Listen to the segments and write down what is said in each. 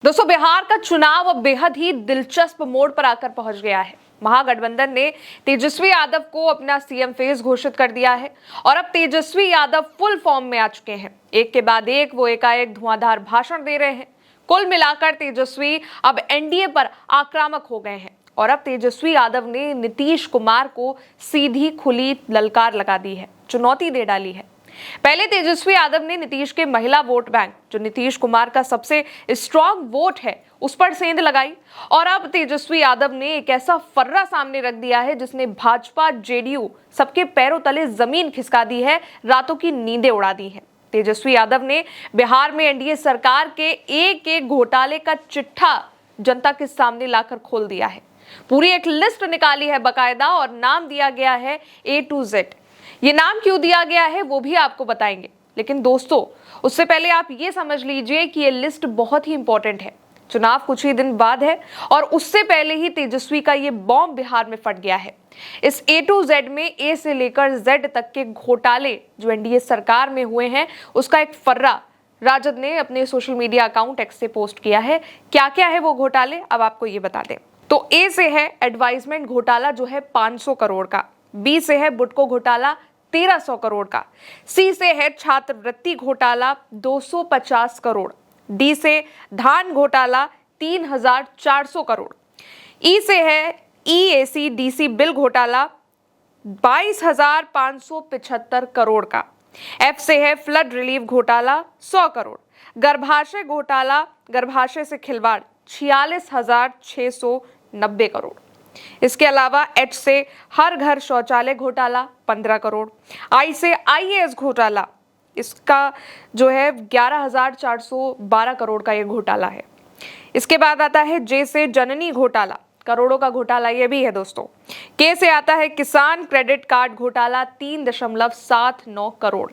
दोस्तों, बिहार का चुनाव अब बेहद ही दिलचस्प मोड़ पर आकर पहुंच गया है। महागठबंधन ने तेजस्वी यादव को अपना सीएम फेस घोषित कर दिया है और अब तेजस्वी यादव फुल फॉर्म में आ चुके हैं। एक के बाद एक वो एकाएक धुआंधार भाषण दे रहे हैं। कुल मिलाकर तेजस्वी अब एनडीए पर आक्रामक हो गए हैं और अब तेजस्वी यादव ने नीतीश कुमार को सीधी खुली ललकार लगा दी है, चुनौती दे डाली है। पहले तेजस्वी यादव ने नीतीश के महिला वोट बैंक, जो नीतीश कुमार का सबसे स्ट्रॉन्ग वोट है, उस पर सेंध लगाई और अब तेजस्वी यादव ने एक ऐसा फर्रा सामने रख दिया है जिसने भाजपा जेडीयू सबके पैरों तले जमीन खिसका दी है, रातों की नींदें उड़ा दी हैं। तेजस्वी यादव ने बिहार में एनडीए सरकार के एक एक घोटाले का चिट्ठा जनता के सामने लाकर खोल दिया है। पूरी एक लिस्ट निकाली है बकायदा और नाम दिया गया है A to Z। ये नाम क्यों दिया गया है वो भी आपको बताएंगे, लेकिन दोस्तों उससे पहले आप ये समझ लीजिए कि ये लिस्ट बहुत ही इंपॉर्टेंट है। चुनाव कुछ ही दिन बाद है और उससे पहले ही तेजस्वी का ये बॉम्ब बिहार में फट गया है। इस A to Z में A से लेकर Z तक के घोटाले जो एनडीए सरकार में हुए हैं, उसका एक फर्रा राजद ने अपने सोशल मीडिया अकाउंट एक्स से पोस्ट किया है। क्या क्या है वो घोटाले, अब आपको ये बता दें। तो A से है एडवाइजमेंट घोटाला जो है 500 करोड़ का, B से है बुडको घोटाला 1300 करोड़ का, C से है छात्रवृत्ति घोटाला 250 करोड़, D से धान घोटाला 3400 करोड़, E से है EAC DC बिल घोटाला 22,575 करोड़ का, F से है फ्लड रिलीफ घोटाला 100 करोड़, गर्भाशय घोटाला, गर्भाशय से खिलवाड़ 46,690 करोड़। इसके अलावा H से हर घर शौचालय घोटाला 15 करोड़, I से IAS घोटाला, इसका जो है 11,412 करोड़ का ये घोटाला है। इसके बाद आता है J से जननी घोटाला, करोड़ों का घोटाला ये भी है दोस्तों। K से आता है किसान क्रेडिट कार्ड घोटाला 3.79 करोड़।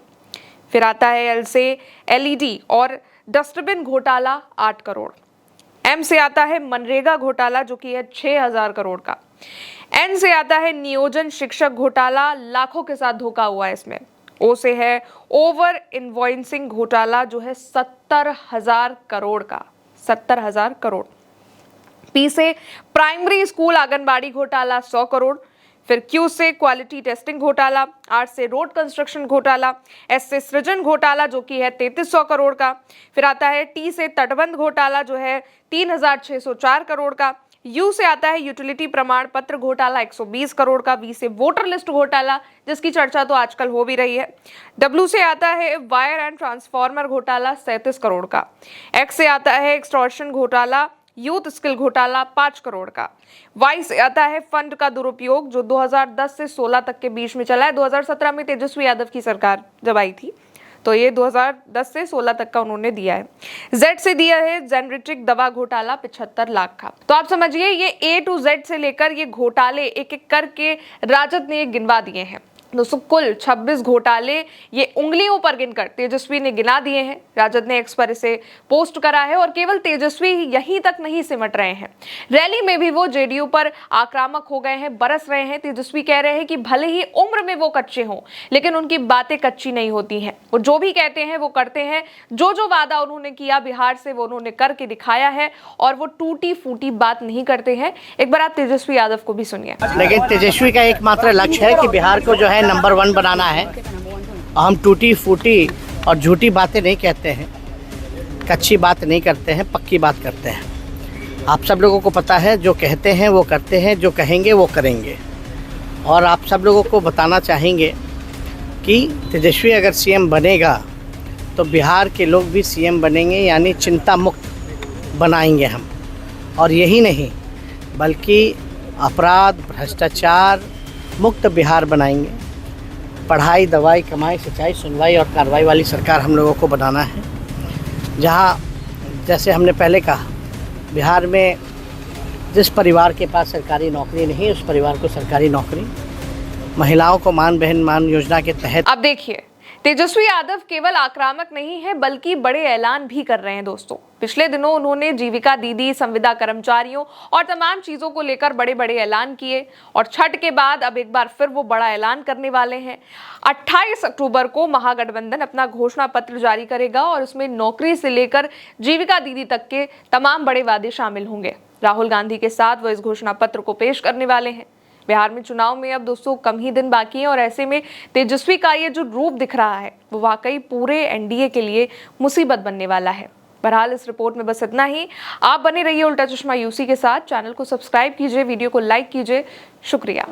फिर आता है L से LED और डस्टबिन घोटाला 8 करोड़। M से आता है मनरेगा घोटाला जो कि है 6,000 करोड़ का। N से आता है नियोजन शिक्षक घोटाला, लाखों के साथ धोखा हुआ है इसमें। O से है ओवर इनवॉइसिंग घोटाला जो है 70,000 करोड़ का, 70,000 करोड़। P से प्राइमरी स्कूल आंगनबाड़ी घोटाला 100 करोड़। फिर Q से क्वालिटी टेस्टिंग घोटाला, R से रोड कंस्ट्रक्शन घोटाला, S से सृजन घोटाला जो कि है 3300 करोड़ का। फिर आता है T से तटबंध घोटाला जो है 3,604 करोड़ का। U से आता है यूटिलिटी प्रमाण पत्र घोटाला 120 करोड़ का। V से वोटर लिस्ट घोटाला जिसकी चर्चा तो आजकल हो भी रही है। W से आता है वायर एंड ट्रांसफार्मर घोटाला 37 करोड़ का। X से आता है एक्सटॉर्शन घोटाला, यूथ स्किल घोटाला 5 करोड़ का। Y से आता है फंड का दुरुपयोग जो 2010 से 16 तक के बीच में चला है। 2017 में तेजस्वी यादव की सरकार जब आई थी तो ये 2010 से 16 तक का उन्होंने दिया है। Z से दिया है जेनरिक दवा घोटाला 75 लाख का। तो आप समझिए ये A to Z से लेकर ये घोटाले एक एक करके राजद ने गिनवा दिए हैं। दोस्तों कुल 26 घोटाले ये उंगलियों पर गिनकर तेजस्वी ने गिना दिए हैं। राजद ने एक्स पर इसे पोस्ट करा है और केवल तेजस्वी यहीं तक नहीं सिमट रहे हैं, रैली में भी वो जेडीयू पर आक्रामक हो गए हैं, बरस रहे हैं। तेजस्वी कह रहे हैं कि भले ही उम्र में वो कच्चे हों लेकिन उनकी बातें कच्ची नहीं होती हैं। वो जो भी कहते हैं वो करते हैं। जो जो वादा उन्होंने किया बिहार से वो उन्होंने करके दिखाया है और वो टूटी फूटी बात नहीं करते हैं। एक बार आप तेजस्वी यादव को भी सुनिए। लेकिन तेजस्वी का एकमात्र लक्ष्य है कि बिहार को जो है नंबर 1 बनाना है। हम टूटी फूटी और झूठी बातें नहीं कहते हैं, कच्ची बात नहीं करते हैं, पक्की बात करते हैं। आप सब लोगों को पता है जो कहते हैं वो करते हैं, जो कहेंगे वो करेंगे। और आप सब लोगों को बताना चाहेंगे कि तेजस्वी अगर सीएम बनेगा तो बिहार के लोग भी सीएम बनेंगे, यानी चिंता मुक्त बनाएंगे हम। और यही नहीं बल्कि अपराध भ्रष्टाचार मुक्त बिहार बनाएंगे। पढ़ाई, दवाई, कमाई, सिंचाई, सुनवाई और कार्रवाई वाली सरकार हम लोगों को बनाना है, जहां जैसे हमने पहले कहा बिहार में जिस परिवार के पास सरकारी नौकरी नहीं उस परिवार को सरकारी नौकरी, महिलाओं को मान बहन मान योजना के तहत। अब देखिए तेजस्वी यादव केवल आक्रामक नहीं है बल्कि बड़े ऐलान भी कर रहे हैं दोस्तों। पिछले दिनों उन्होंने जीविका दीदी, संविदा कर्मचारियों और तमाम चीजों को लेकर बड़े बड़े ऐलान किए और छठ के बाद अब एक बार फिर वो बड़ा ऐलान करने वाले हैं। 28 अक्टूबर को महागठबंधन अपना घोषणा पत्र जारी करेगा और उसमें नौकरी से लेकर जीविका दीदी तक के तमाम बड़े वादे शामिल होंगे। राहुल गांधी के साथ वो इस घोषणा पत्र को पेश करने वाले हैं। बिहार में चुनाव में अब दोस्तों कम ही दिन बाकी हैं और ऐसे में तेजस्वी का ये जो रूप दिख रहा है वो वाकई पूरे एनडीए के लिए मुसीबत बनने वाला है। बहरहाल इस रिपोर्ट में बस इतना ही। आप बने रहिए उल्टा चश्मा यूसी के साथ। चैनल को सब्सक्राइब कीजिए, वीडियो को लाइक कीजिए। शुक्रिया।